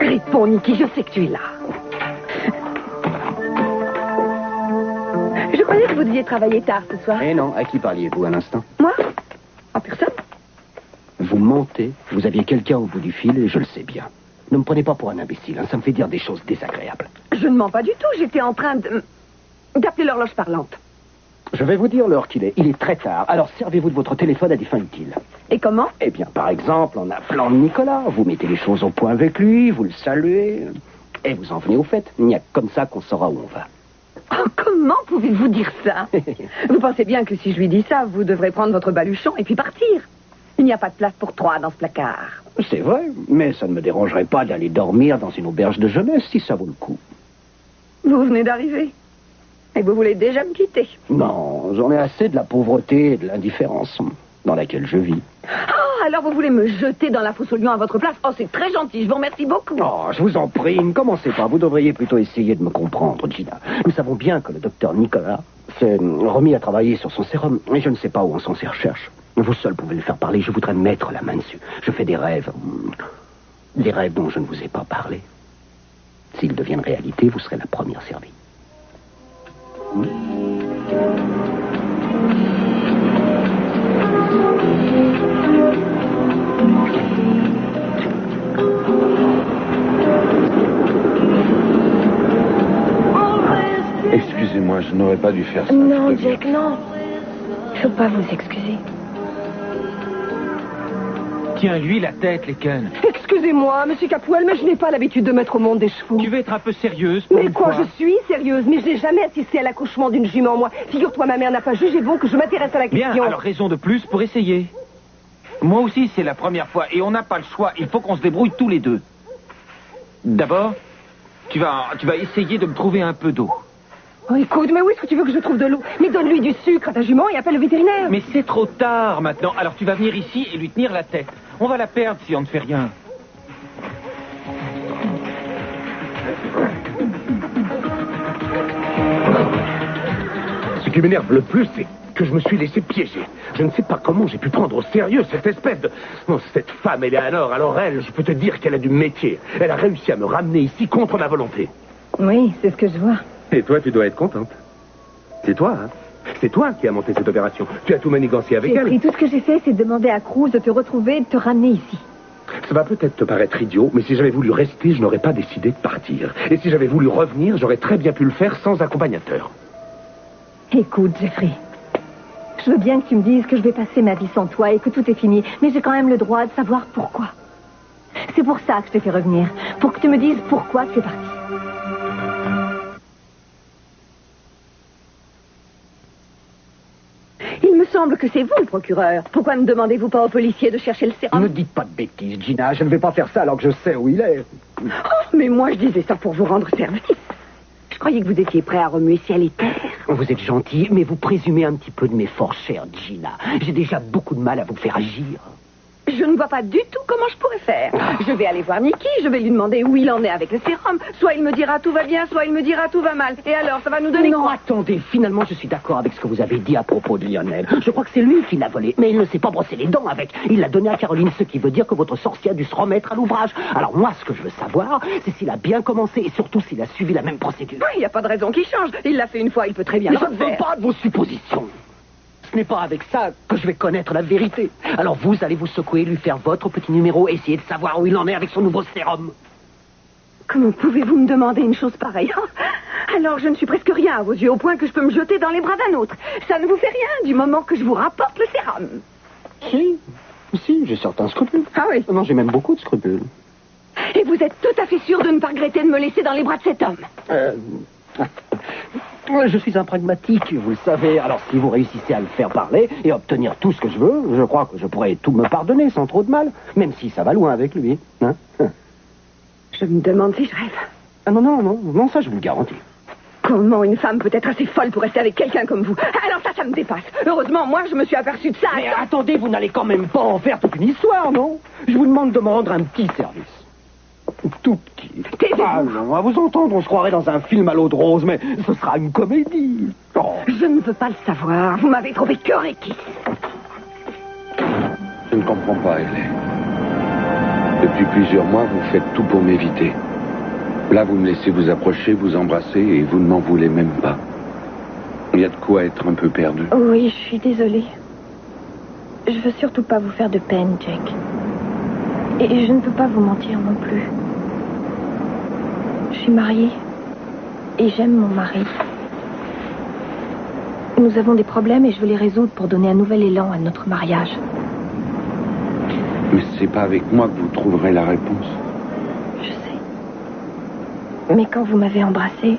Réponds, Niki, je sais que tu es là. Je croyais que vous deviez travailler tard ce soir. Eh non, à qui parliez-vous à l'instant? Moi? En personne? Vous mentez, vous aviez quelqu'un au bout du fil et je le sais bien. Ne me prenez pas pour un imbécile, hein, ça me fait dire des choses désagréables. Je ne mens pas du tout, j'étais en train d'appeler l'horloge parlante. Je vais vous dire l'heure qu'il est. Il est très tard, alors servez-vous de votre téléphone à des fins utiles. Et comment? Eh bien, par exemple, en appelant Nicolas, vous mettez les choses au point avec lui, vous le saluez, et vous en venez au fait. Il n'y a que comme ça qu'on saura où on va. Oh, comment pouvez-vous dire ça? Vous pensez bien que si je lui dis ça, vous devrez prendre votre baluchon et puis partir. Il n'y a pas de place pour 3 dans ce placard. C'est vrai, mais ça ne me dérangerait pas d'aller dormir dans une auberge de jeunesse si ça vaut le coup. Vous venez d'arriver. Et vous voulez déjà me quitter? Non, j'en ai assez de la pauvreté et de l'indifférence dans laquelle je vis. Oh, alors vous voulez me jeter dans la fosse aux lions à votre place? Oh, c'est très gentil, je vous remercie beaucoup. Oh, je vous en prie, ne commencez pas. Vous devriez plutôt essayer de me comprendre, Gina. Nous savons bien que le docteur Nicolas s'est remis à travailler sur son sérum, et je ne sais pas où en sont ses recherches. Vous seul pouvez le faire parler, je voudrais mettre la main dessus. Je fais des rêves dont je ne vous ai pas parlé. S'ils deviennent réalité, vous serez la première servie. Excusez-moi, je n'aurais pas dû faire ça. Non, Jack, non. Il ne faut pas vous excuser. Tiens-lui la tête, Leken. Excusez-moi, monsieur Capouel, mais je n'ai pas l'habitude de mettre au monde des chevaux. Tu veux être un peu sérieuse pour Mais une quoi, fois. je suis sérieuse, mais je n'ai jamais assisté à l'accouchement d'une jument, moi. Figure-toi, ma mère n'a pas jugé bon que je m'intéresse à la question. Bien, alors raison de plus pour essayer. Moi aussi, c'est la première fois, et on n'a pas le choix. Il faut qu'on se débrouille tous les deux. D'abord, tu vas essayer de me trouver un peu d'eau. Oh, écoute, mais où est-ce que tu veux que je trouve de l'eau? Mais donne-lui du sucre à ta jument et appelle le vétérinaire. Mais c'est trop tard maintenant. Alors tu vas venir ici et lui tenir la tête. On va la perdre si on ne fait rien. Ce qui m'énerve le plus, c'est que je me suis laissé piéger. Je ne sais pas comment j'ai pu prendre au sérieux cette espèce de... Non, cette femme, Eleanor, alors elle, je peux te dire qu'elle a du métier. Elle a réussi à me ramener ici contre ma volonté. Oui, c'est ce que je vois. Et toi, tu dois être contente. C'est toi, hein? C'est toi qui as monté cette opération. Tu as tout manigancé avec elle. Et tout ce que j'ai fait, c'est demander à Cruz de te retrouver et de te ramener ici. Ça va peut-être te paraître idiot, mais si j'avais voulu rester, je n'aurais pas décidé de partir. Et si j'avais voulu revenir, j'aurais très bien pu le faire sans accompagnateur. Écoute, Jeffrey, je veux bien que tu me dises que je vais passer ma vie sans toi et que tout est fini, mais j'ai quand même le droit de savoir pourquoi. C'est pour ça que je t'ai fait revenir, pour que tu me dises pourquoi tu es parti. Il me semble que c'est vous, le procureur. Pourquoi ne demandez-vous pas au policier de chercher le sérum? Ne dites pas de bêtises, Gina. Je ne vais pas faire ça alors que je sais où il est. Oh, mais moi, je disais ça pour vous rendre service. Je croyais que vous étiez prêt à remuer ciel et terre. Vous êtes gentil, mais vous présumez un petit peu de mes forces, chère Gina. J'ai déjà beaucoup de mal à vous faire agir. Je ne vois pas du tout comment je pourrais faire. Je vais aller voir Niki, je vais lui demander où il en est avec le sérum. Soit il me dira tout va bien, soit il me dira tout va mal. Et alors, ça va nous donner Non, quoi? attendez, finalement, je suis d'accord avec ce que vous avez dit à propos de Lionel. Je crois que c'est lui qui l'a volé, mais il ne s'est pas brossé les dents avec. Il l'a donné à Caroline, ce qui veut dire que votre sorcier a dû se remettre à l'ouvrage. Alors moi, ce que je veux savoir, c'est s'il a bien commencé et surtout s'il a suivi la même procédure. Il n'y a pas de raison qu'il change. Il l'a fait une fois, il peut très bien Mais le je ne veux refaire. pas de vos suppositions. Ce n'est pas avec ça que je vais connaître la vérité. Alors vous allez vous secouer, lui faire votre petit numéro et essayer de savoir où il en est avec son nouveau sérum. Comment pouvez-vous me demander une chose pareille? Alors je ne suis presque rien à vos yeux, au point que je peux me jeter dans les bras d'un autre. Ça ne vous fait rien du moment que je vous rapporte le sérum. Si, j'ai certains scrupules. Ah oui? Non, j'ai même beaucoup de scrupules. Et vous êtes tout à fait sûr de ne pas regretter de me laisser dans les bras de cet homme? Je suis un pragmatique, vous le savez. Alors si vous réussissez à le faire parler et obtenir tout ce que je veux, je crois que je pourrais tout me pardonner sans trop de mal. Même si ça va loin avec lui. Hein? Je me demande si je rêve. Ah non, ça je vous le garantis. Comment une femme peut être assez folle pour rester avec quelqu'un comme vous? Alors ça me dépasse. Heureusement, moi, je me suis aperçue de ça. Mais attendez, vous n'allez quand même pas en faire toute une histoire, non? Je vous demande de me rendre un petit service. Tout petit. Taisez-vous. Ah non, à vous entendre, on se croirait dans un film à l'eau de rose, mais ce sera une comédie. Oh. Je ne veux pas le savoir. Vous m'avez trouvé cœur et kiss. Je ne comprends pas, Hélène. Depuis plusieurs mois, vous faites tout pour m'éviter. Là, vous me laissez vous approcher, vous embrasser, et vous ne m'en voulez même pas. Il y a de quoi être un peu perdu. Oui, je suis désolée. Je veux surtout pas vous faire de peine, Jack. Et je ne peux pas vous mentir non plus. Je suis mariée. Et j'aime mon mari. Nous avons des problèmes et je veux les résoudre pour donner un nouvel élan à notre mariage. Mais c'est pas avec moi que vous trouverez la réponse. Je sais. Mais quand vous m'avez embrassée,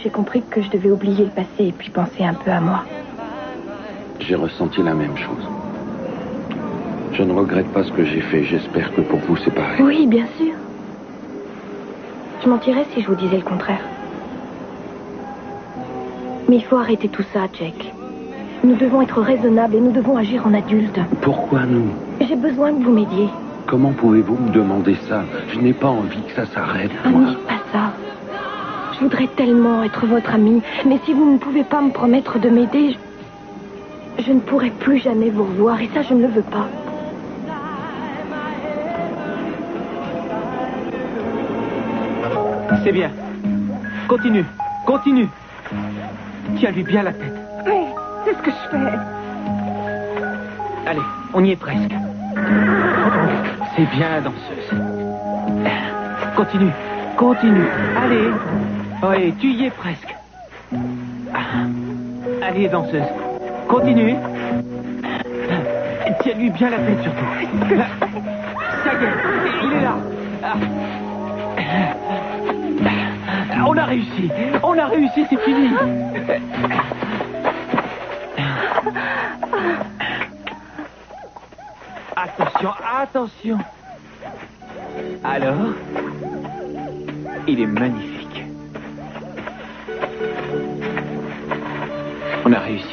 j'ai compris que je devais oublier le passé et puis penser un peu à moi. J'ai ressenti la même chose. Je ne regrette pas ce que j'ai fait. J'espère que pour vous, c'est pareil. Oui, bien sûr. Je mentirais si je vous disais le contraire. Mais il faut arrêter tout ça, Jack. Nous devons être raisonnables et nous devons agir en adultes. Pourquoi nous? J'ai besoin que vous m'aidiez. Comment pouvez-vous me demander ça? Je n'ai pas envie que ça s'arrête, moi. Ami, pas ça. Je voudrais tellement être votre amie, mais si vous ne pouvez pas me promettre de m'aider, je ne pourrai plus jamais vous revoir, et ça, je ne le veux pas. C'est bien. Continue, continue. Tiens-lui bien la tête. Oui, c'est ce que je fais. Allez, on y est presque. C'est bien, danseuse. Continue, continue. Allez. Oui, tu y es presque. Allez, danseuse. Continue. Tiens-lui bien la tête, surtout. Ça y est, il est là. On a réussi, c'est fini. Attention, attention. Alors, il est magnifique. On a réussi.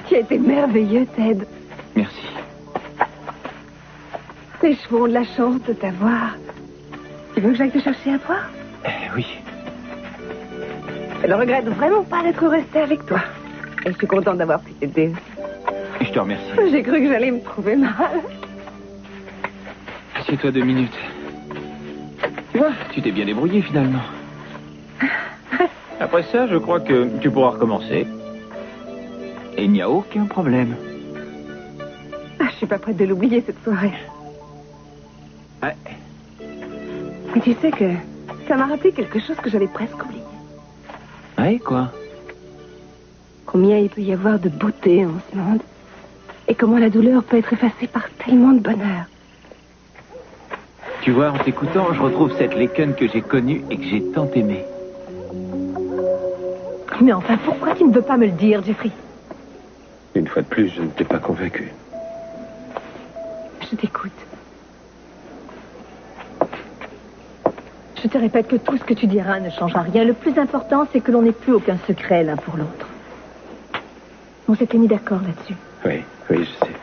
Tu as été merveilleux, Ted. Merci. Les chevaux ont de la chance de t'avoir. Tu veux que j'aille te chercher à boire? Oui. Je ne regrette vraiment pas d'être restée avec toi. Et je suis contente d'avoir pu t'aider. Je te remercie. J'ai cru que j'allais me trouver mal. Assieds-toi 2 minutes. Tu vois, tu t'es bien débrouillé finalement. Après ça, je crois que tu pourras recommencer. Et il n'y a aucun problème. Je suis pas prête de l'oublier cette soirée. Ouais. Mais tu sais que ça m'a rappelé quelque chose que j'avais presque oublié. Ouais, quoi? Combien il peut y avoir de beauté en ce monde. Et comment la douleur peut être effacée par tellement de bonheur. Tu vois, en t'écoutant, je retrouve cette Laken que j'ai connue et que j'ai tant aimée. Mais enfin, pourquoi tu ne veux pas me le dire, Jeffrey? Une fois de plus, je ne t'ai pas convaincu. Je t'écoute. Je te répète que tout ce que tu diras ne changera rien. Le plus important, c'est que l'on n'ait plus aucun secret l'un pour l'autre. On s'était mis d'accord là-dessus. Oui, oui, je sais.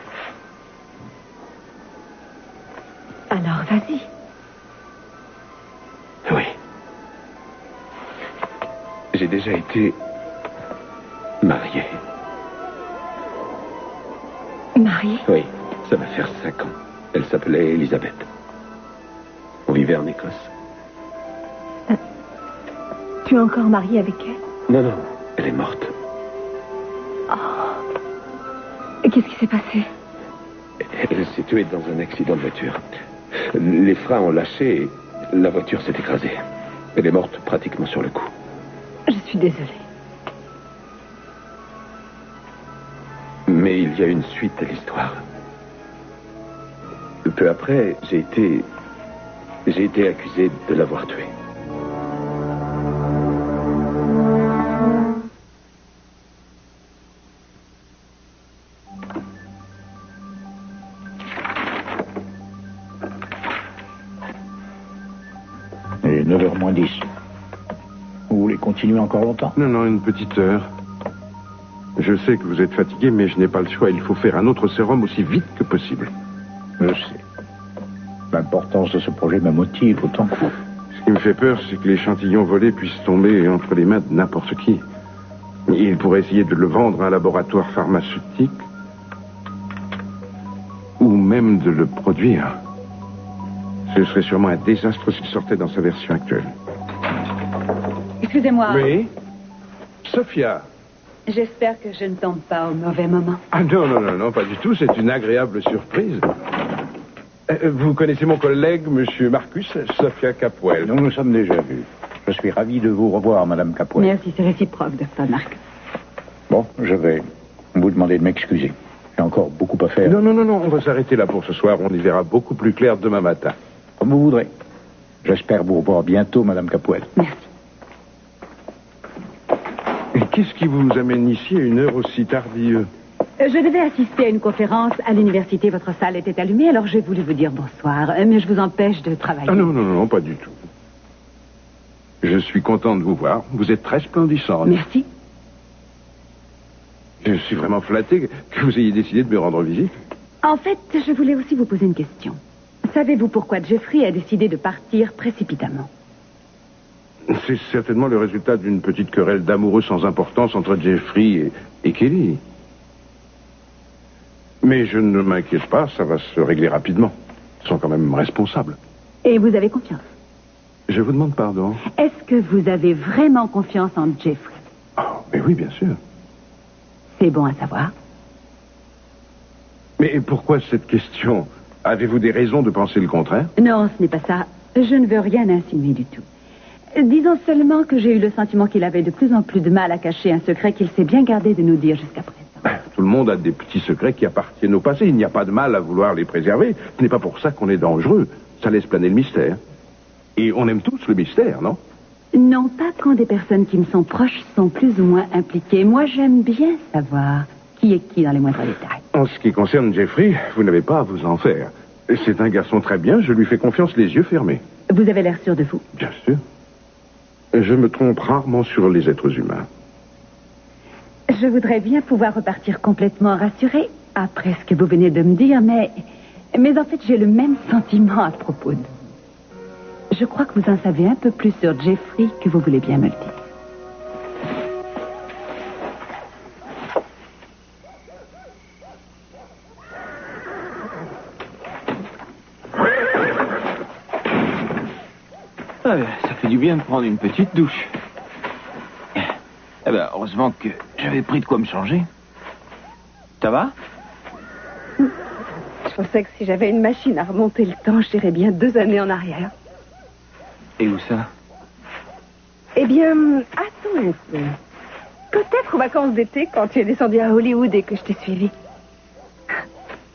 Alors, vas-y. Oui. J'ai déjà été marié. Marié? Oui, ça va faire 5 ans. Elle s'appelait Elisabeth. On vivait en Écosse. Tu es encore marié avec elle? Non, non, elle est morte. Et qu'est-ce qui s'est passé? Elle s'est tuée dans un accident de voiture. Les freins ont lâché et la voiture s'est écrasée. Elle est morte pratiquement sur le coup. Je suis désolée. Mais il y a une suite à l'histoire. Peu après, j'ai été accusé de l'avoir tuée. Et 9h moins 10. Vous voulez continuer encore longtemps? Non, non, une petite heure. Je sais que vous êtes fatigué, mais je n'ai pas le choix. Il faut faire un autre sérum aussi vite que possible. Je sais. L'importance de ce projet me motive autant que vous. Ce qui me fait peur, c'est que l'échantillon volé puisse tomber entre les mains de n'importe qui. Il pourrait essayer de le vendre à un laboratoire pharmaceutique ou même de le produire. Ce serait sûrement un désastre s'il sortait dans sa version actuelle. Excusez-moi. Oui? Sophia. J'espère que je ne tombe pas au mauvais moment. Ah non, pas du tout. C'est une agréable surprise. Vous connaissez mon collègue, Monsieur Marcus, Sophia Capwell. Nous nous sommes déjà vus. Je suis ravi de vous revoir, Madame Capwell. Merci, c'est réciproque, Dr. Marcus. Bon, je vais vous demander de m'excuser. J'ai encore beaucoup à faire. Non, on va s'arrêter là pour ce soir. On y verra beaucoup plus clair demain matin. Comme vous voudrez. J'espère vous revoir bientôt, Madame Capwell. Merci. Et qu'est-ce qui vous amène ici à une heure aussi tardive? Je devais assister à une conférence à l'université. Votre salle était allumée, alors j'ai voulu vous dire bonsoir. Mais je vous empêche de travailler. Ah non, pas du tout. Je suis content de vous voir. Vous êtes très splendissante. Merci. Je suis vraiment flatté que vous ayez décidé de me rendre visite. En fait, je voulais aussi vous poser une question. Savez-vous pourquoi Jeffrey a décidé de partir précipitamment? C'est certainement le résultat d'une petite querelle d'amoureux sans importance entre Jeffrey et Kelly. Mais je ne m'inquiète pas, ça va se régler rapidement. Ils sont quand même responsables. Et vous avez confiance? Je vous demande pardon. Est-ce que vous avez vraiment confiance en Jeffrey? Oh, mais oui, bien sûr. C'est bon à savoir. Mais pourquoi cette question? Avez-vous des raisons de penser le contraire? Non, ce n'est pas ça. Je ne veux rien insinuer du tout. Disons seulement que j'ai eu le sentiment qu'il avait de plus en plus de mal à cacher un secret qu'il s'est bien gardé de nous dire jusqu'à présent. Tout le monde a des petits secrets qui appartiennent au passé. Il n'y a pas de mal à vouloir les préserver. Ce n'est pas pour ça qu'on est dangereux. Ça laisse planer le mystère. Et on aime tous le mystère, non? Non, pas quand des personnes qui me sont proches sont plus ou moins impliquées. Moi, j'aime bien savoir qui est qui dans les moindres détails. En ce qui concerne Jeffrey, vous n'avez pas à vous en faire. C'est un garçon très bien, je lui fais confiance les yeux fermés. Vous avez l'air sûr de vous? Bien sûr. Je me trompe rarement sur les êtres humains. Je voudrais bien pouvoir repartir complètement rassurée après ce que vous venez de me dire, mais en fait, j'ai le même sentiment à propos de... Je crois que vous en savez un peu plus sur Jeffrey que vous voulez bien me le dire. Ça fait du bien de prendre une petite douche. Eh ben, heureusement que j'avais pris de quoi me changer. Ça va? Je pensais que si j'avais une machine à remonter le temps, j'irais bien 2 années en arrière. Et où ça? Eh bien, attends un peu. Peut-être aux vacances d'été, quand tu es descendu à Hollywood et que je t'ai suivi.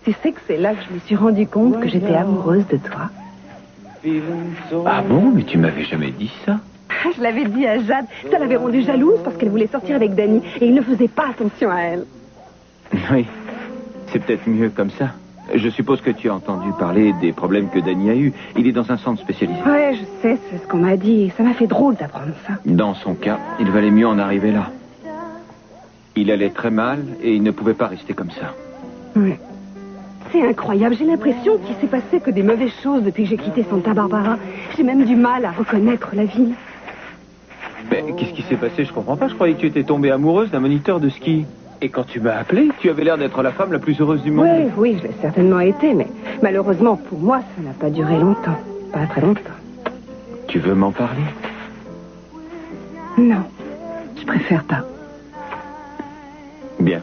Tu sais que c'est là que je me suis rendu compte que j'étais amoureuse de toi. Ah bon? Mais tu m'avais jamais dit ça. Je l'avais dit à Jade. Ça l'avait rendue jalouse parce qu'elle voulait sortir avec Danny et il ne faisait pas attention à elle. Oui, c'est peut-être mieux comme ça. Je suppose que tu as entendu parler des problèmes que Danny a eus. Il est dans un centre spécialisé. Ouais, je sais, c'est ce qu'on m'a dit. Ça m'a fait drôle d'apprendre ça. Dans son cas, il valait mieux en arriver là. Il allait très mal et il ne pouvait pas rester comme ça. Ouais. C'est incroyable. J'ai l'impression qu'il s'est passé que des mauvaises choses depuis que j'ai quitté Santa Barbara. J'ai même du mal à reconnaître la ville. Mais qu'est-ce qui s'est passé? Je comprends pas. Je croyais que tu étais tombée amoureuse d'un moniteur de ski. Et quand tu m'as appelé, tu avais l'air d'être la femme la plus heureuse du monde. Oui, je l'ai certainement été, mais malheureusement pour moi, ça n'a pas duré longtemps. Pas très longtemps. Tu veux m'en parler? Non, je préfère pas. Bien.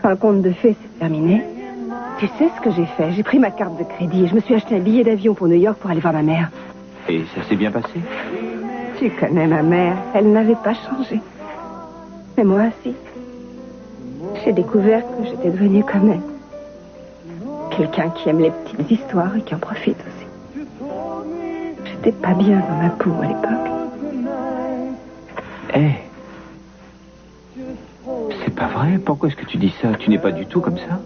Quand le conte de fées s'est terminé, tu sais ce que j'ai fait? J'ai pris ma carte de crédit et je me suis acheté un billet d'avion pour New York pour aller voir ma mère. Et ça s'est bien passé? Tu connais ma mère, elle n'avait pas changé. Mais moi, si. J'ai découvert que j'étais devenue comme elle. Quelqu'un qui aime les petites histoires et qui en profite aussi. J'étais pas bien dans ma peau à l'époque. Hé, c'est pas vrai? Pourquoi est-ce que tu dis ça? Tu n'es pas du tout comme ça.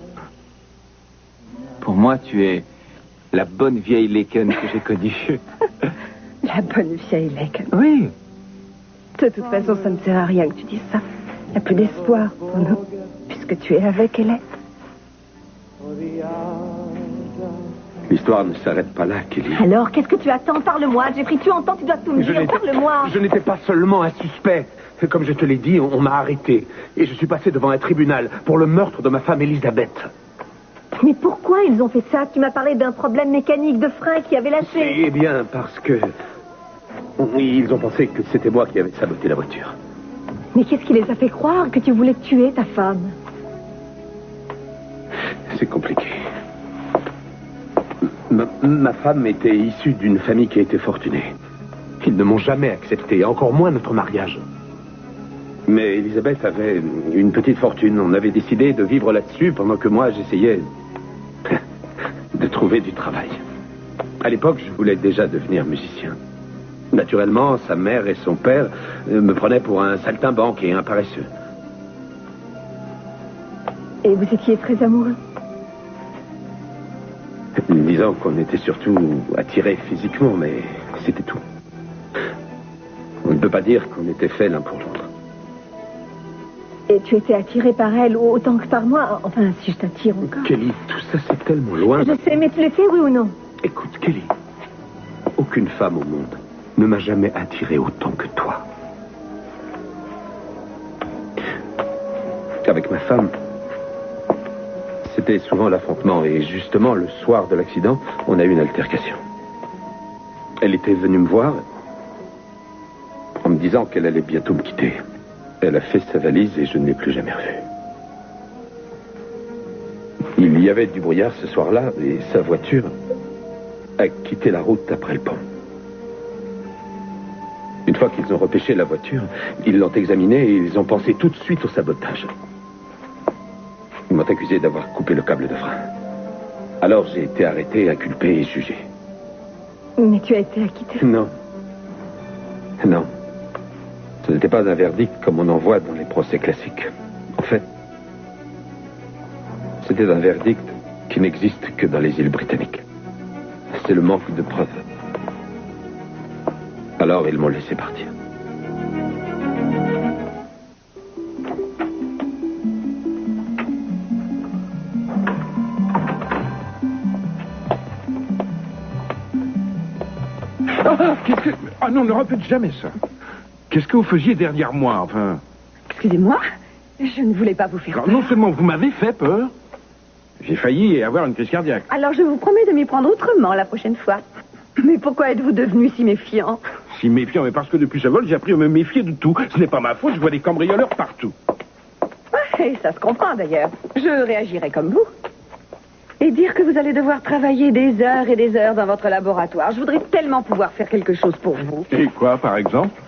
Pour moi, tu es la bonne vieille Laken que j'ai connue. La bonne vieille Laken. Oui. De toute façon, ça ne sert à rien que tu dises ça. Il n'y a plus d'espoir pour nous, puisque tu es avec Hélène. L'histoire ne s'arrête pas là, Kelly. Alors, qu'est-ce que tu attends? Parle-moi, Jeffrey, tu entends, tu dois tout me dire. Parle-moi. Je n'étais pas seulement un suspect. Comme je te l'ai dit, on m'a arrêté. Et je suis passé devant un tribunal pour le meurtre de ma femme Elisabeth. Mais pourquoi ils ont fait ça? Tu m'as parlé d'un problème mécanique de frein qui avait lâché. Eh bien, parce que... Ils ont pensé que c'était moi qui avais saboté la voiture. Mais qu'est-ce qui les a fait croire que tu voulais tuer ta femme? C'est compliqué. Ma femme était issue d'une famille qui était fortunée. Ils ne m'ont jamais accepté, encore moins notre mariage. Mais Elisabeth avait une petite fortune. On avait décidé de vivre là-dessus pendant que moi, j'essayais de trouver du travail. À l'époque, je voulais déjà devenir musicien. Naturellement, sa mère et son père me prenaient pour un saltimbanque et un paresseux. Et vous étiez très amoureux? Disons qu'on était surtout attirés physiquement, mais c'était tout. On ne peut pas dire qu'on était faits l'un pour l'autre. Et tu étais attiré par elle autant que par moi? Enfin, si je t'attire encore. Kelly, tout ça c'est tellement loin. Je sais, mais tu l'es fait, oui ou non? Écoute, Kelly, aucune femme au monde ne m'a jamais attiré autant que toi. Avec ma femme, c'était souvent l'affrontement. Et justement, le soir de l'accident, on a eu une altercation. Elle était venue me voir en me disant qu'elle allait bientôt me quitter. Elle a fait sa valise et je ne l'ai plus jamais revue. Il y avait du brouillard ce soir-là et sa voiture a quitté la route après le pont. Une fois qu'ils ont repêché la voiture, ils l'ont examinée et ils ont pensé tout de suite au sabotage. Ils m'ont accusé d'avoir coupé le câble de frein. Alors j'ai été arrêté, inculpé et jugé. Mais tu as été acquitté? Non. Non. Ce n'était pas un verdict comme on en voit dans les procès classiques. En fait, c'était un verdict qui n'existe que dans les îles britanniques. C'est le manque de preuves. Alors ils m'ont laissé partir. Ah non, ne refaites jamais ça. Qu'est-ce que vous faisiez derrière moi, enfin? Excusez-moi, je ne voulais pas vous faire Alors, peur. non seulement vous m'avez fait peur, j'ai failli avoir une crise cardiaque. Alors je vous promets de m'y prendre autrement la prochaine fois. Mais pourquoi êtes-vous devenu si méfiant? Si méfiant, mais parce que depuis ce vol, j'ai appris à me méfier de tout. Ce n'est pas ma faute, je vois des cambrioleurs partout. Et ça se comprend d'ailleurs. Je réagirais comme vous. Et dire que vous allez devoir travailler des heures et des heures dans votre laboratoire. Je voudrais tellement pouvoir faire quelque chose pour vous. Et quoi, par exemple?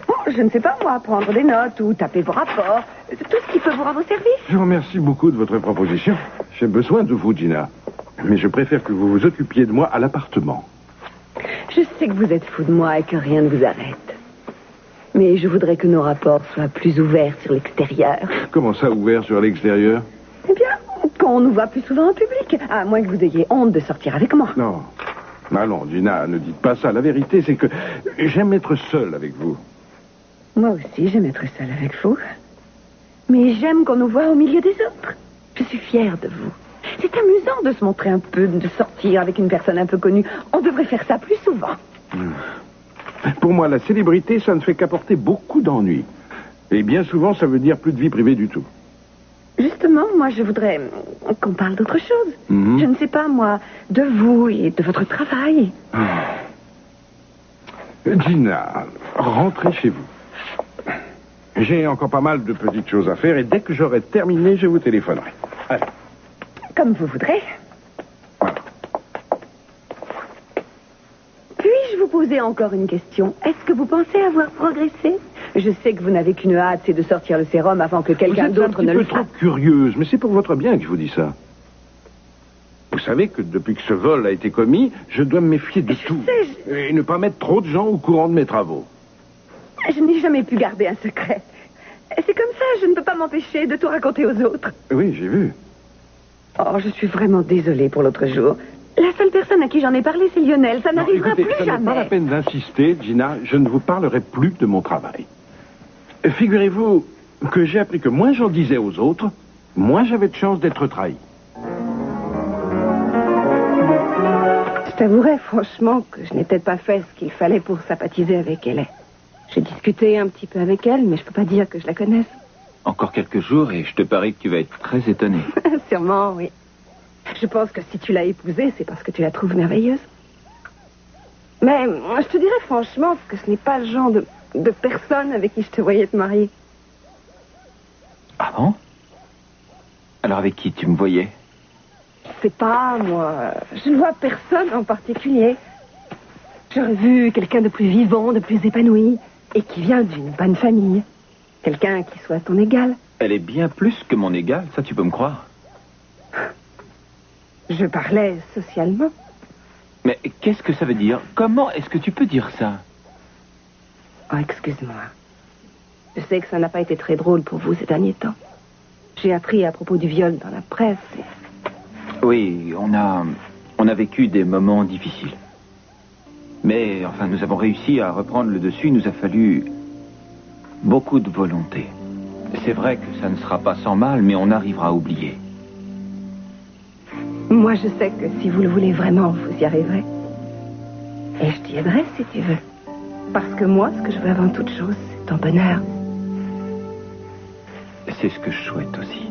Oh, je ne sais pas, moi, prendre des notes ou taper vos rapports. Tout ce qui peut vous rendre service. Je vous remercie beaucoup de votre proposition. J'ai besoin de vous, Gina. Mais je préfère que vous vous occupiez de moi à l'appartement. Je sais que vous êtes fou de moi et que rien ne vous arrête. Mais je voudrais que nos rapports soient plus ouverts sur l'extérieur. Comment ça, ouvert sur l'extérieur? Eh bien, qu'on nous voit plus souvent en public. À moins que vous ayez honte de sortir avec moi. Non. Allons, Gina, ne dites pas ça. La vérité, c'est que j'aime être seul avec vous. Moi aussi, j'aime être seule avec vous. Mais j'aime qu'on nous voit au milieu des autres. Je suis fière de vous. C'est amusant de se montrer un peu, de sortir avec une personne un peu connue. On devrait faire ça plus souvent. Pour moi, la célébrité, ça ne fait qu'apporter beaucoup d'ennuis. Et bien souvent, ça veut dire plus de vie privée du tout. Justement, moi, je voudrais qu'on parle d'autre chose. Je ne sais pas, moi, de vous et de votre travail. Gina, rentrez chez vous. J'ai encore pas mal de petites choses à faire et dès que j'aurai terminé, je vous téléphonerai. Allez. Comme vous voudrez. Voilà. Puis-je vous poser encore une question? Est-ce que vous pensez avoir progressé? Je sais que vous n'avez qu'une hâte, c'est de sortir le sérum avant que quelqu'un d'autre ne le fasse. Vous êtes un petit peu trop curieuse, mais c'est pour votre bien que je vous dis ça. Vous savez que depuis que ce vol a été commis, je dois me méfier de tout. Et ne pas mettre trop de gens au courant de mes travaux. Je n'ai jamais pu garder un secret. C'est comme ça, je ne peux pas m'empêcher de tout raconter aux autres. Oui, j'ai vu. Oh, je suis vraiment désolée pour l'autre jour. La seule personne à qui j'en ai parlé, c'est Lionel. Ça n'arrivera plus ça jamais. n'est pas la peine d'insister, Gina. Je ne vous parlerai plus de mon travail. Figurez-vous que j'ai appris que moins j'en disais aux autres, moins j'avais de chance d'être trahi. t'avouerai franchement que je n'ai peut-être pas fait ce qu'il fallait pour sympathiser avec elle. J'ai discuté un petit peu avec elle, mais je peux pas dire que je la connaisse. Encore quelques jours et je te parie que tu vas être très étonné. Sûrement, oui. Je pense que si tu l'as épousée, c'est parce que tu la trouves merveilleuse. Mais je te dirais franchement que ce n'est pas le genre de personne avec qui je te voyais te marier. Ah bon? Alors avec qui tu me voyais? Je sais pas, moi. Je ne vois personne en particulier. J'aurais vu quelqu'un de plus vivant, de plus épanoui, et qui vient d'une bonne famille. Quelqu'un qui soit ton égal. Elle est bien plus que mon égale, ça tu peux me croire. Je parlais socialement. Mais qu'est-ce que ça veut dire? Comment est-ce que tu peux dire ça? Oh, excuse-moi. Je sais que ça n'a pas été très drôle pour vous ces derniers temps. J'ai appris à propos du viol dans la presse. Oui, on a vécu des moments difficiles. Mais, enfin, nous avons réussi à reprendre le dessus. Il nous a fallu beaucoup de volonté. C'est vrai que ça ne sera pas sans mal, mais on arrivera à oublier. Moi, je sais que si vous le voulez vraiment, vous y arriverez. Et je t'y aiderai si tu veux. Parce que moi, ce que je veux avant toute chose, c'est ton bonheur. C'est ce que je souhaite aussi.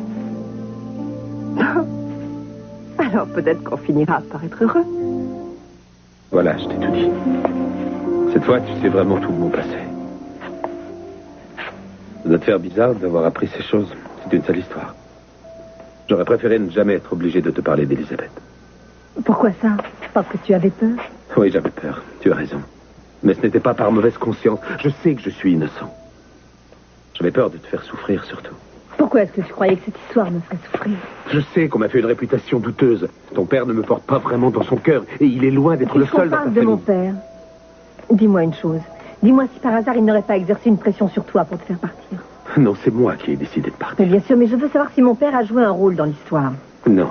Alors peut-être qu'on finira par être heureux. Voilà, je t'ai tout dit. Cette fois, tu sais vraiment tout de mon passé. Ça doit te faire bizarre d'avoir appris ces choses. C'est une sale histoire. J'aurais préféré ne jamais être obligé de te parler d'Elisabeth. Pourquoi ça? Parce que tu avais peur? Oui, j'avais peur. Tu as raison. Mais ce n'était pas par mauvaise conscience. Je sais que je suis innocent. J'avais peur de te faire souffrir, surtout. Pourquoi est-ce que tu croyais que cette histoire me ferait souffrir? Je sais qu'on m'a fait une réputation douteuse. Ton père ne me porte pas vraiment dans son cœur. Et il est loin d'être le seul dans ta parle famille. de mon père. Dis-moi une chose. Dis-moi si par hasard il n'aurait pas exercé une pression sur toi pour te faire partir. Non, c'est moi qui ai décidé de partir. Mais bien sûr, mais je veux savoir si mon père a joué un rôle dans l'histoire. Non,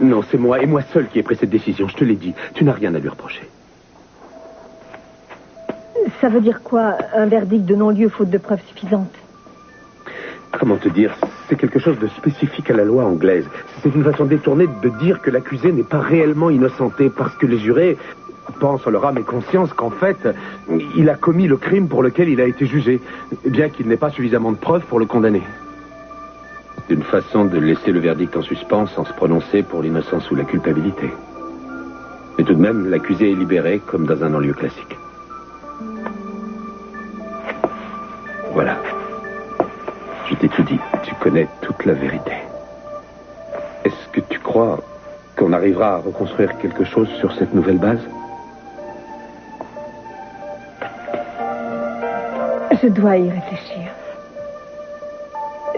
non, c'est moi et moi seul qui ai pris cette décision. Je te l'ai dit. Tu n'as rien à lui reprocher. Ça veut dire quoi, un verdict de non-lieu faute de preuves suffisantes? Comment te dire? C'est quelque chose de spécifique à la loi anglaise. C'est une façon détournée de dire que l'accusé n'est pas réellement innocenté parce que les jurés pensent en leur âme et conscience qu'en fait, il a commis le crime pour lequel il a été jugé, bien qu'il n'ait pas suffisamment de preuves pour le condamner. C'est une façon de laisser le verdict en suspens sans se prononcer pour l'innocence ou la culpabilité. Mais tout de même, l'accusé est libéré comme dans un non-lieu classique. Voilà. Je t'ai tout dit. Tu connais toute la vérité. Est-ce que tu crois qu'on arrivera à reconstruire quelque chose sur cette nouvelle base? Je dois y réfléchir.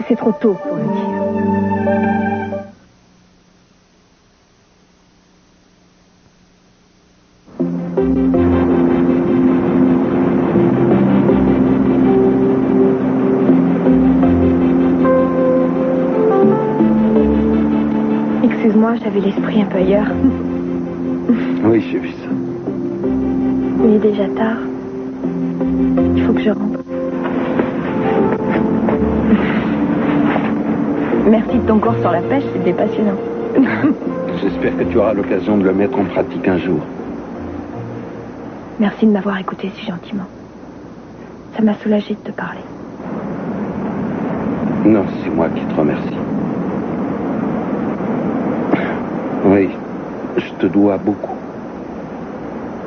C'est trop tôt pour le dire. Excuse-moi, j'avais l'esprit un peu ailleurs. Oui, j'ai vu ça. Il est déjà tard. Il faut que je rentre. Merci de ton cours sur la pêche, c'était passionnant. J'espère que tu auras l'occasion de le mettre en pratique un jour. Merci de m'avoir écouté si gentiment. Ça m'a soulagé de te parler. Non, c'est moi qui te remercie. Oui, je te dois beaucoup.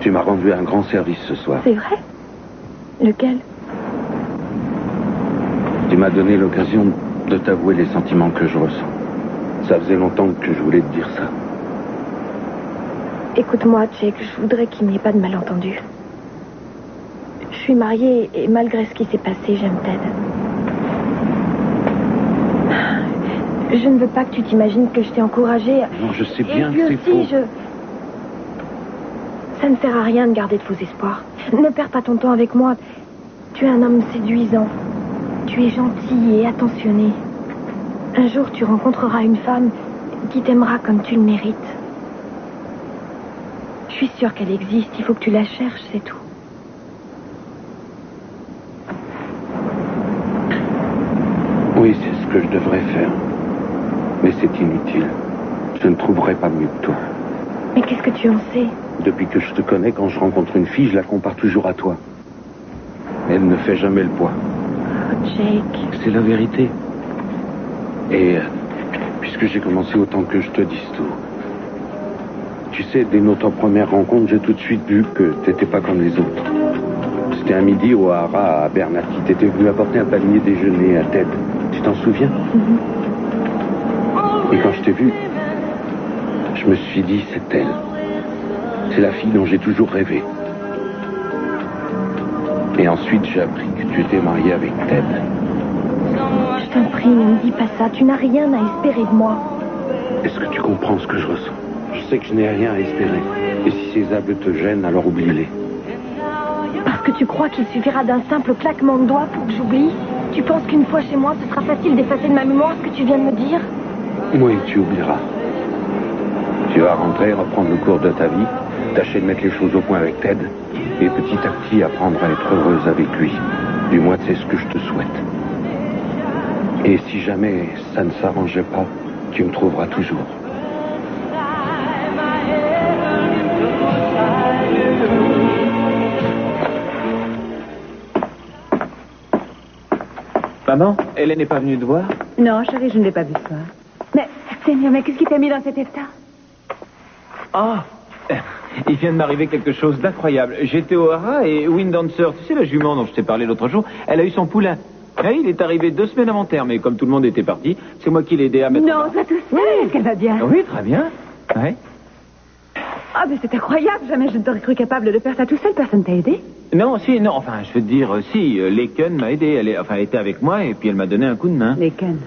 Tu m'as rendu un grand service ce soir. C'est vrai? Lequel? Tu m'as donné l'occasion de t'avouer les sentiments que je ressens. Ça faisait longtemps que je voulais te dire ça. Écoute-moi, Jake, je voudrais qu'il n'y ait pas de malentendu. Je suis mariée et malgré ce qui s'est passé, j'aime Ted. Je ne veux pas que tu t'imagines que je t'ai encouragée. Non, je sais bien et que c'est faux. Ça ne sert à rien de garder de faux espoirs. Ne perds pas ton temps avec moi. Tu es un homme séduisant. Tu es gentil et attentionné. Un jour, tu rencontreras une femme qui t'aimera comme tu le mérites. Je suis sûre qu'elle existe. Il faut que tu la cherches, c'est tout. Oui, c'est ce que je devrais faire. Mais c'est inutile. Je ne trouverai pas mieux que toi. Mais qu'est-ce que tu en sais? Depuis que je te connais, quand je rencontre une fille, je la compare toujours à toi. Elle ne fait jamais le poids. Oh, Jake. C'est la vérité. Et puisque j'ai commencé autant que je te dise tout. Tu sais, dès notre première rencontre, j'ai tout de suite vu que t'étais pas comme les autres. C'était un midi au Hara à Bernati. T'étais venu apporter un panier déjeuner à Ted. Tu t'en souviens? Et quand je t'ai vu, je me suis dit, c'est elle. C'est la fille dont j'ai toujours rêvé. Et ensuite, j'ai appris que tu étais marié avec Ted. Je t'en prie, ne me dis pas ça. Tu n'as rien à espérer de moi. Est-ce que tu comprends ce que je ressens? Je sais que je n'ai rien à espérer. Et si ces aveux te gênent, alors oublie-les. Parce que tu crois qu'il suffira d'un simple claquement de doigts pour que j'oublie? Tu penses qu'une fois chez moi, ce sera facile d'effacer de ma mémoire ce que tu viens de me dire? Oui, tu oublieras. Tu vas rentrer, reprendre le cours de ta vie, tâcher de mettre les choses au point avec Ted, et petit à petit apprendre à être heureuse avec lui. Du moins, c'est ce que je te souhaite. Et si jamais ça ne s'arrangeait pas, tu me trouveras toujours. Maman, Hélène n'est pas venue te voir? Non, chérie, je ne l'ai pas vu ce soir. Mais, Seigneur, mais qu'est-ce qui t'a mis dans cet état? Ah, il vient de m'arriver quelque chose d'incroyable. J'étais au Hara et Windancer, tu sais la jument dont je t'ai parlé l'autre jour, elle a eu son poulain. Et il est arrivé 2 semaines avant terme, et comme tout le monde était parti, c'est moi qui l'ai aidé à mettre... Non, ça tout seul, est-ce qu'elle va bien? Oui, très bien. Ouais. Ah, mais c'est incroyable, jamais je ne t'aurais cru capable de faire ça tout seul, personne t'a aidé? Non, enfin, je veux te dire, si, Laken m'a aidé, elle était avec moi, et puis elle m'a donné un coup de main. Laken?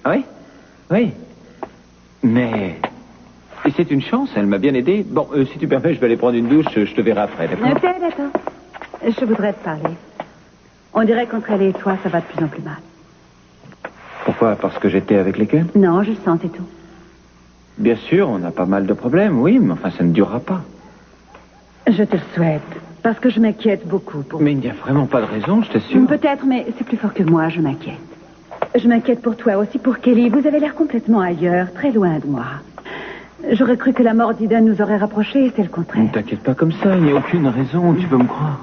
Ah oui? Oui. Mais... Et c'est une chance, elle m'a bien aidé. Bon, si tu permets, je vais aller prendre une douche, je te verrai après, d'accord? Attends. Je voudrais te parler. On dirait qu'entre elle et toi, ça va de plus en plus mal. Pourquoi? Parce que j'étais avec Laken? Non, je le sens, c'est tout. Bien sûr, on a pas mal de problèmes, oui, mais enfin, ça ne durera pas. Je te le souhaite, parce que je m'inquiète beaucoup pour... Mais il n'y a vraiment pas de raison, je t'assure. Peut-être, mais c'est plus fort que moi, je m'inquiète. Je m'inquiète pour toi, aussi pour Kelly. Vous avez l'air complètement ailleurs, très loin de moi. J'aurais cru que la mort d'Iden nous aurait rapprochés, et c'est le contraire. Ne t'inquiète pas comme ça, il n'y a aucune raison, tu peux me croire.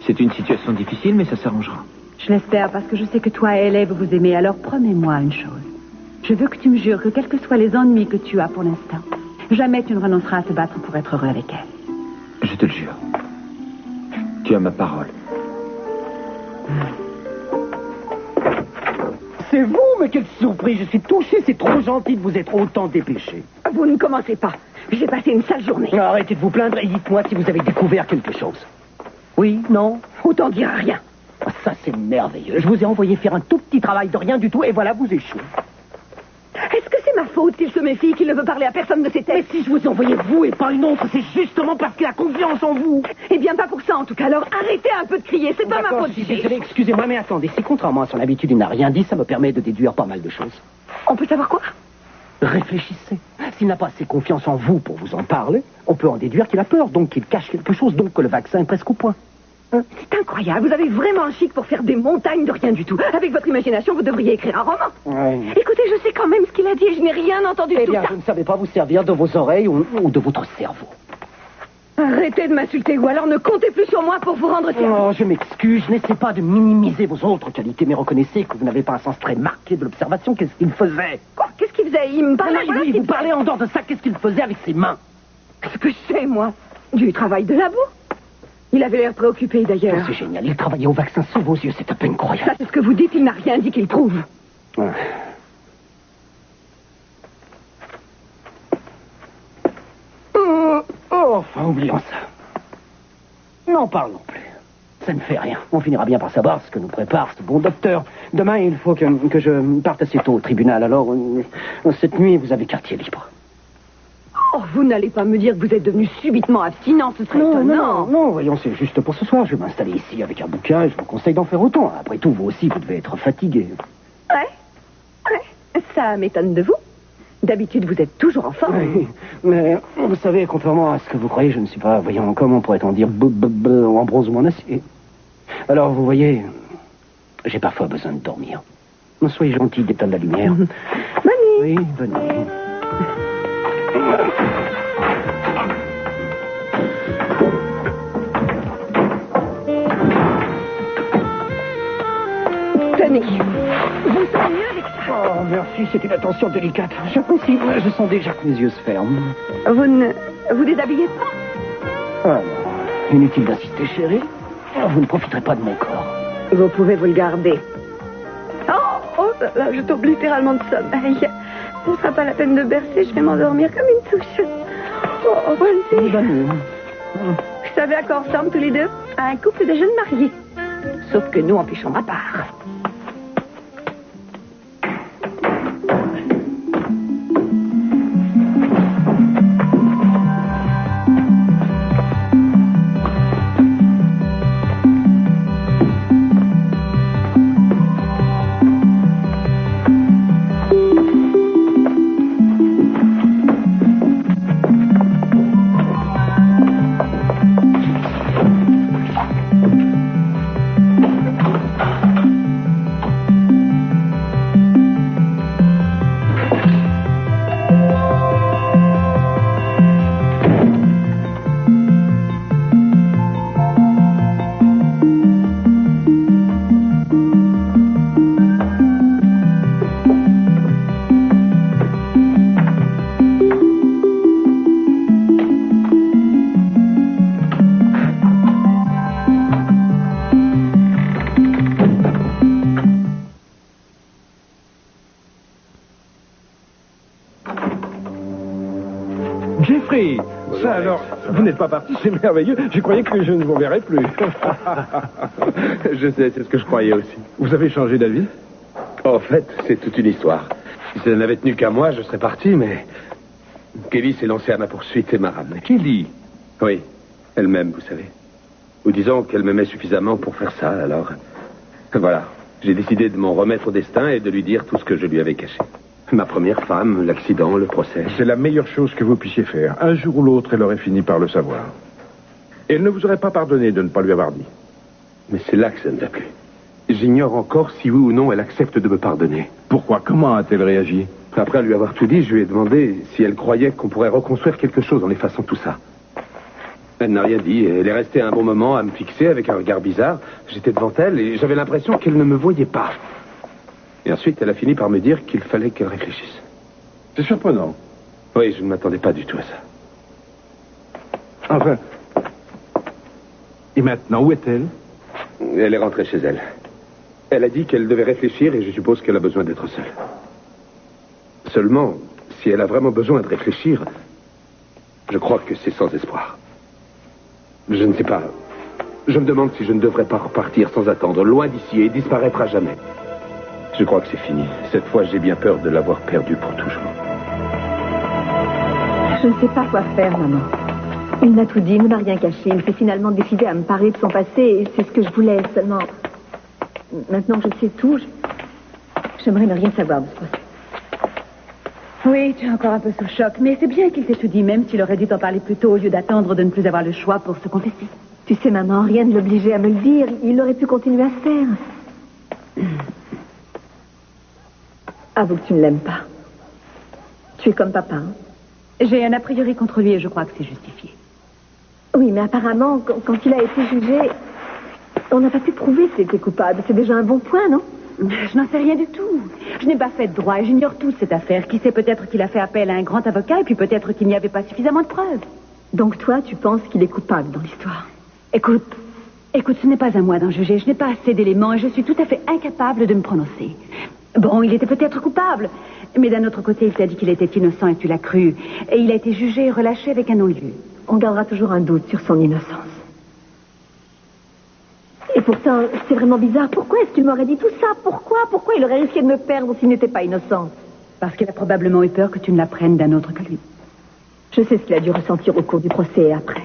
C'est une situation difficile, mais ça s'arrangera. Je l'espère, parce que je sais que toi et elle, vous vous aimez. Alors promets-moi une chose. Je veux que tu me jures que quels que soient les ennuis que tu as pour l'instant, jamais tu ne renonceras à te battre pour être heureux avec elle. Je te le jure. Tu as ma parole. C'est vous, mais quelle surprise. Je suis touché, c'est trop gentil de vous être autant dépêché. Vous ne commencez pas. J'ai passé une sale journée. Arrêtez de vous plaindre et dites-moi si vous avez découvert quelque chose. Oui, non? Autant dire rien. Ça, c'est merveilleux. Je vous ai envoyé faire un tout petit travail de rien du tout et voilà, vous échouez. Est-ce que c'est ma faute s'il se méfie, qu'il ne veut parler à personne de ses Mais textes? si je vous ai envoyé vous et pas une autre, c'est justement parce qu'il a confiance en vous. Eh bien, pas pour ça, en tout cas. Alors, arrêtez un peu de crier. C'est pas ma D'accord, faute. je suis désolé, excusez-moi, mais attendez. Si contrairement à son habitude, il n'a rien dit, ça me permet de déduire pas mal de choses. On peut savoir quoi? Réfléchissez. S'il n'a pas assez confiance en vous pour vous en parler, on peut en déduire qu'il a peur, donc qu'il cache quelque chose, donc que le vaccin est presque au point. C'est incroyable. Vous avez vraiment le chic pour faire des montagnes de rien du tout. Avec votre imagination, vous devriez écrire un roman. Ouais. Écoutez, je sais quand même ce qu'il a dit et je n'ai rien entendu de Eh tout bien, ça. je ne savais pas vous servir de vos oreilles ou de votre cerveau. Arrêtez de m'insulter ou alors ne comptez plus sur moi pour vous rendre service. Oh, je m'excuse, je n'essaie pas de minimiser vos autres qualités, mais reconnaissez que vous n'avez pas un sens très marqué de l'observation. Qu'est-ce qu'il faisait? Quoi? Qu'est-ce qu'il faisait? Il me parlait. Voilà ce Oui, qu'il vous faisait. parlez en dehors de ça, qu'est-ce qu'il faisait avec ses mains? Qu'est-ce que je sais, moi? Du travail de labo. Il avait l'air préoccupé, Oh, d'ailleurs. c'est génial, il travaillait au vaccin sous vos yeux, c'est à peine Ça, croyable. c'est ce que vous dites, il n'a rien dit qu'il prouve. Ouais. Enfin, oublions ça. N'en parlons plus. Ça ne fait rien. On finira bien par savoir ce que nous prépare ce bon docteur. Demain, il faut que je parte assez tôt au tribunal. Alors, cette nuit, vous avez quartier libre. Oh, vous n'allez pas me dire que vous êtes devenu subitement abstinent, ce serait étonnant. Non, voyons, c'est juste pour ce soir. Je vais m'installer ici avec un bouquin et je vous conseille d'en faire autant. Après tout, vous aussi, vous devez être fatigué. Ouais, ça m'étonne de vous. D'habitude, vous êtes toujours en forme. Oui, mais vous savez, contrairement à ce que vous croyez, je ne suis pas, voyons, comment pourrait-on dire, Ambrose ou en acier. Alors, vous voyez, j'ai parfois besoin de dormir. Soyez gentil d'éteindre la lumière. Bonne nuit. Oui, bonne nuit. Tenez. Vous me sentez mieux avec ça? Oh, merci, c'est une attention délicate. J'apprécie. Je sens déjà que mes yeux se ferment. Vous ne vous déshabillez pas? Alors, inutile d'insister, chérie. Vous ne profiterez pas de mon corps. Vous pouvez vous le garder. Oh, là, je tombe littéralement de sommeil. Ce ne sera pas la peine de bercer, je vais m'endormir comme une touche. Oh, bonne nuit. Bonne nuit. Vous savez à quoi on ressemble tous les deux? À un couple de jeunes mariés. Sauf que nous, on fait chambre à part. Jeffrey, ça alors, vous n'êtes pas parti, c'est merveilleux. Je croyais que je ne vous verrais plus. Je sais, c'est ce que je croyais aussi. Vous avez changé d'avis? En fait, c'est toute une histoire. Si ça n'avait tenu qu'à moi, je serais parti, mais Kelly s'est lancée à ma poursuite et m'a ramené. Kelly? Oui, elle-même, vous savez. Ou disons qu'elle m'aimait suffisamment pour faire ça, alors... Voilà, j'ai décidé de m'en remettre au destin et de lui dire tout ce que je lui avais caché. Ma première femme, l'accident, le procès. C'est la meilleure chose que vous puissiez faire. Un jour ou l'autre, elle aurait fini par le savoir. Et elle ne vous aurait pas pardonné de ne pas lui avoir dit. Mais c'est là que ça ne va plus. J'ignore encore si oui ou non elle accepte de me pardonner. Pourquoi? Comment a-t-elle réagi? Après lui avoir tout dit, je lui ai demandé si elle croyait qu'on pourrait reconstruire quelque chose en effaçant tout ça. Elle n'a rien dit. Elle est restée un bon moment à me fixer avec un regard bizarre. J'étais devant elle et j'avais l'impression qu'elle ne me voyait pas. Et ensuite, elle a fini par me dire qu'il fallait qu'elle réfléchisse. C'est surprenant. Oui, je ne m'attendais pas du tout à ça. Enfin... Et maintenant, où est-elle? Elle est rentrée chez elle. Elle a dit qu'elle devait réfléchir et je suppose qu'elle a besoin d'être seule. Seulement, si elle a vraiment besoin de réfléchir, je crois que c'est sans espoir. Je ne sais pas. Je me demande si je ne devrais pas repartir sans attendre, loin d'ici et disparaître à jamais. Je crois que c'est fini. Cette fois, j'ai bien peur de l'avoir perdue pour toujours. Je ne sais pas quoi faire, maman. Il m'a tout dit, il ne m'a rien caché. Il s'est finalement décidé à me parler de son passé et c'est ce que je voulais seulement. Maintenant que je sais tout, j'aimerais ne rien savoir de ce procès. Oui, tu es encore un peu sous choc, mais c'est bien qu'il t'ait tout dit, même s'il aurait dû t'en parler plus tôt au lieu d'attendre de ne plus avoir le choix pour se confesser. Tu sais, maman, rien ne l'obligeait à me le dire. Il aurait pu continuer à se faire. Avoue que tu ne l'aimes pas. Tu es comme papa, hein? J'ai un a priori contre lui et je crois que c'est justifié. Oui, mais apparemment, quand il a été jugé, on n'a pas pu prouver qu'il était coupable. C'est déjà un bon point, non? Je n'en sais rien du tout. Je n'ai pas fait de droit et j'ignore tout cette affaire. Qui sait, peut-être qu'il a fait appel à un grand avocat et puis peut-être qu'il n'y avait pas suffisamment de preuves. Donc toi, tu penses qu'il est coupable dans l'histoire? Écoute, ce n'est pas à moi d'en juger. Je n'ai pas assez d'éléments et je suis tout à fait incapable de me prononcer. Bon, il était peut-être coupable, mais d'un autre côté, il t'a dit qu'il était innocent et tu l'as cru. Et il a été jugé et relâché avec un non-lieu. On gardera toujours un doute sur son innocence. Et pourtant, c'est vraiment bizarre. Pourquoi est-ce qu'il m'aurait dit tout ça? Pourquoi il aurait risqué de me perdre s'il n'était pas innocent? Parce qu'il a probablement eu peur que tu ne l'apprennes d'un autre que lui. Je sais ce qu'il a dû ressentir au cours du procès et après.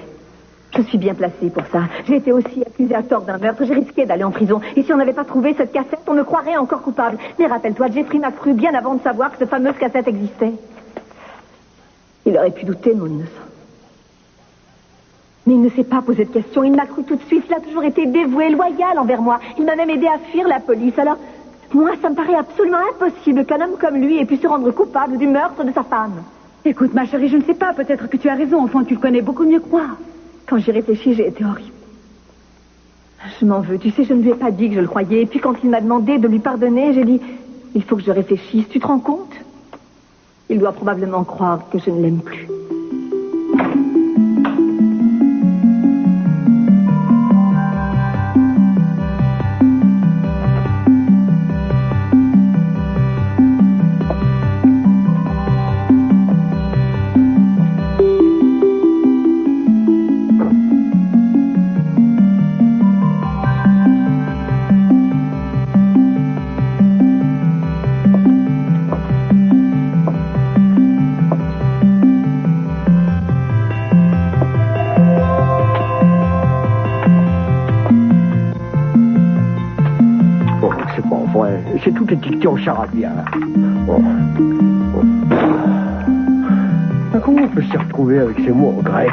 Je suis bien placée pour ça. J'ai été aussi accusée à tort d'un meurtre. J'ai risqué d'aller en prison. Et si on n'avait pas trouvé cette cassette, on me croirait encore coupable. Mais rappelle-toi, Jeffrey m'a cru bien avant de savoir que cette fameuse cassette existait. Il aurait pu douter de mon innocence. Mais il ne s'est pas posé de questions. Il m'a cru tout de suite. Il a toujours été dévoué, loyal envers moi. Il m'a même aidé à fuir la police. Alors, moi, ça me paraît absolument impossible qu'un homme comme lui ait pu se rendre coupable du meurtre de sa femme. Écoute, ma chérie, je ne sais pas. Peut-être que tu as raison. Au fond, tu le connais beaucoup mieux que moi. Quand j'y réfléchis, j'ai été horrible. Je m'en veux. Tu sais, je ne lui ai pas dit que je le croyais. Et puis quand il m'a demandé de lui pardonner, j'ai dit, il faut que je réfléchisse. Tu te rends compte? Il doit probablement croire que je ne l'aime plus. C'est toute dictée en charabia. Comment on peut s'y retrouver avec ces mots en grec?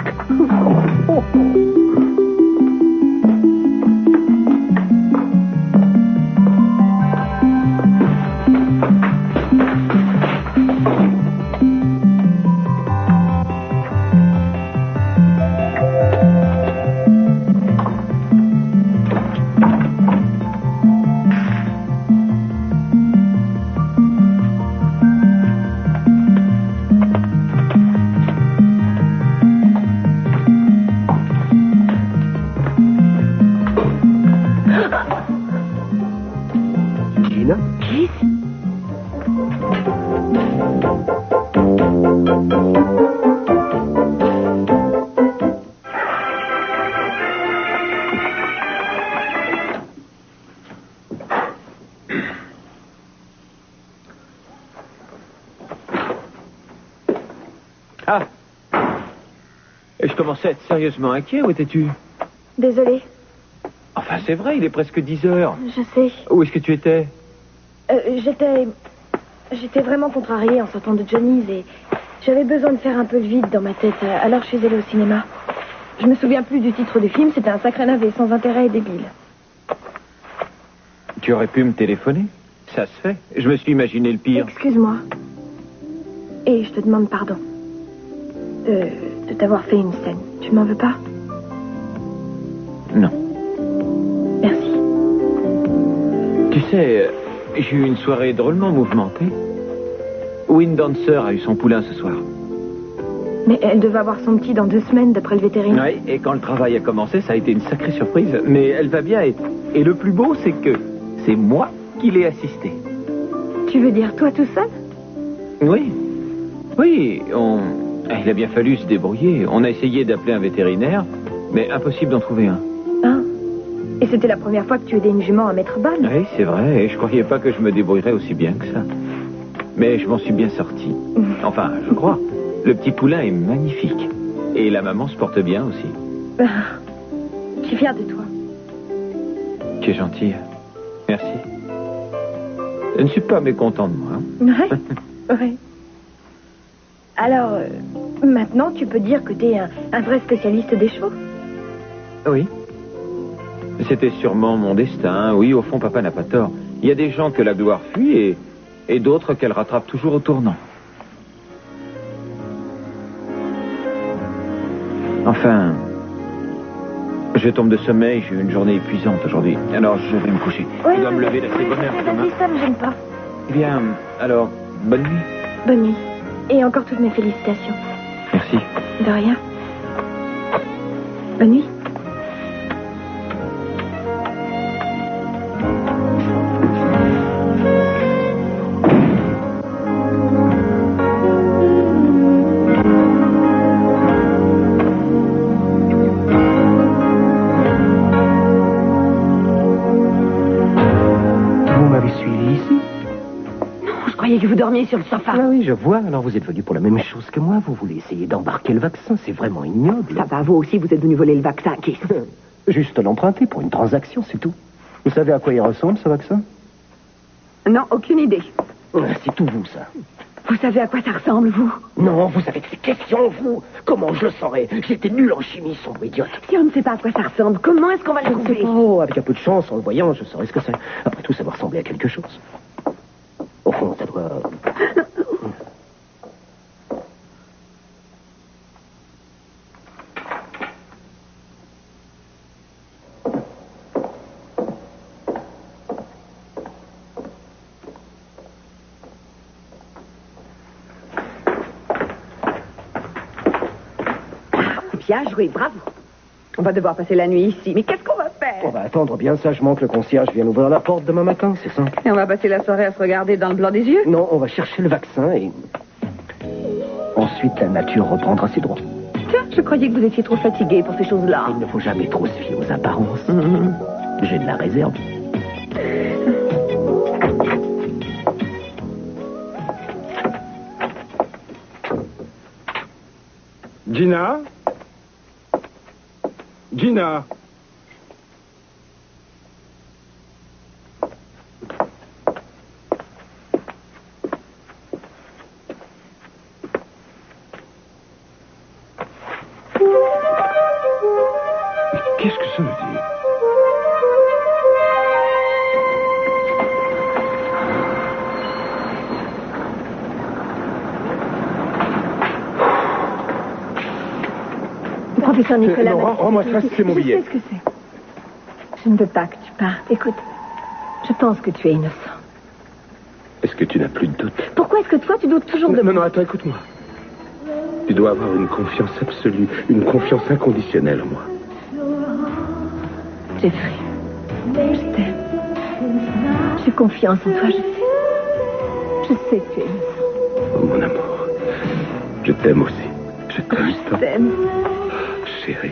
Ah! Je commençais à être sérieusement inquiet. Où étais-tu? Désolée. Enfin, c'est vrai, il est presque 10 heures. Je sais. Où est-ce que tu étais? J'étais vraiment contrariée en sortant de Johnny's et j'avais besoin de faire un peu le vide dans ma tête. Alors je suis allée au cinéma. Je me souviens plus du titre du film. C'était un sacré navet, sans intérêt et débile. Tu aurais pu me téléphoner? Ça se fait. Je me suis imaginé le pire. Excuse-moi. Et je te demande pardon. De t'avoir fait une scène. Tu m'en veux pas? Non. Merci. Tu sais, j'ai eu une soirée drôlement mouvementée. Wind Dancer a eu son poulain ce soir. Mais elle devait avoir son petit dans 2 semaines, d'après le vétérinaire. Oui, et quand le travail a commencé, ça a été une sacrée surprise. Mais elle va bien et le plus beau, c'est que c'est moi qui l'ai assisté. Tu veux dire toi tout seul? Oui. Oui, il a bien fallu se débrouiller. On a essayé d'appeler un vétérinaire, mais impossible d'en trouver un. Hein? Et c'était la première fois que tu aidais une jument à mettre balle? Oui, c'est vrai, et je croyais pas que je me débrouillerais aussi bien que ça. Mais je m'en suis bien sorti. Enfin, je crois. Le petit poulain est magnifique. Et la maman se porte bien aussi. Je suis fière de toi. Tu es gentille. Merci. Je ne suis pas mécontent de moi. Ouais. Ouais. Alors, maintenant, tu peux dire que t'es un vrai spécialiste des chevaux? Oui. C'était sûrement mon destin. Oui, au fond, papa n'a pas tort. Il y a des gens que la gloire fuit et d'autres qu'elle rattrape toujours au tournant. Enfin, je tombe de sommeil, j'ai eu une journée épuisante aujourd'hui. Alors, je vais me coucher. Je dois me lever d'assez bonne heure demain. Ça me gêne pas. Eh bien, alors, bonne nuit. Bonne nuit. Et encore toutes mes félicitations. Merci. De rien. Bonne nuit. Que vous dormiez sur le sofa. Ah oui, je vois. Alors vous êtes venu pour la même chose que moi. Vous voulez essayer d'embarquer le vaccin. C'est vraiment ignoble. Ça va, vous aussi, vous êtes venu voler le vaccin, Keith. Juste l'emprunter pour une transaction, c'est tout. Vous savez à quoi il ressemble, ce vaccin? Non, aucune idée. C'est tout vous, ça. Vous savez à quoi ça ressemble, vous? Non, vous avez ces questions, vous. Comment je le saurais? J'étais nul en chimie, sombre idiote. Si on ne sait pas à quoi ça ressemble, comment est-ce qu'on va le trouver? Oh, avec un peu de chance, en le voyant, je saurais ce que c'est. Après tout, ça doit ressembler à quelque chose. Au fond, ça doit... Bien joué, bravo. On va devoir passer la nuit ici, mais qu'est-ce qu'on va faire? On va attendre bien sagement que le concierge vienne ouvrir la porte demain matin, c'est simple. Et on va passer la soirée à se regarder dans le blanc des yeux? Non, on va chercher le vaccin et... Ensuite, la nature reprendra ses droits. Tiens, je croyais que vous étiez trop fatigué pour ces choses-là. Il ne faut jamais trop se fier aux apparences. J'ai de la réserve. Gina? Gina? Qu'est-ce que ça veut dire? Professeur Nicolas... non, rends-moi ça, c'est mon billet. Je sais ce que c'est. Je ne veux pas que tu partes. Écoute, je pense que tu es innocent. Est-ce que tu n'as plus de doute? Pourquoi est-ce que toi, tu doutes toujours de moi? Non, attends, écoute-moi. Tu dois avoir une confiance absolue, une confiance inconditionnelle en moi. Jeffrey, je t'aime. J'ai confiance en toi, je sais. Je sais que tu es innocent. Oh, mon amour, je t'aime aussi. Je t'aime Je t'aime. chérie.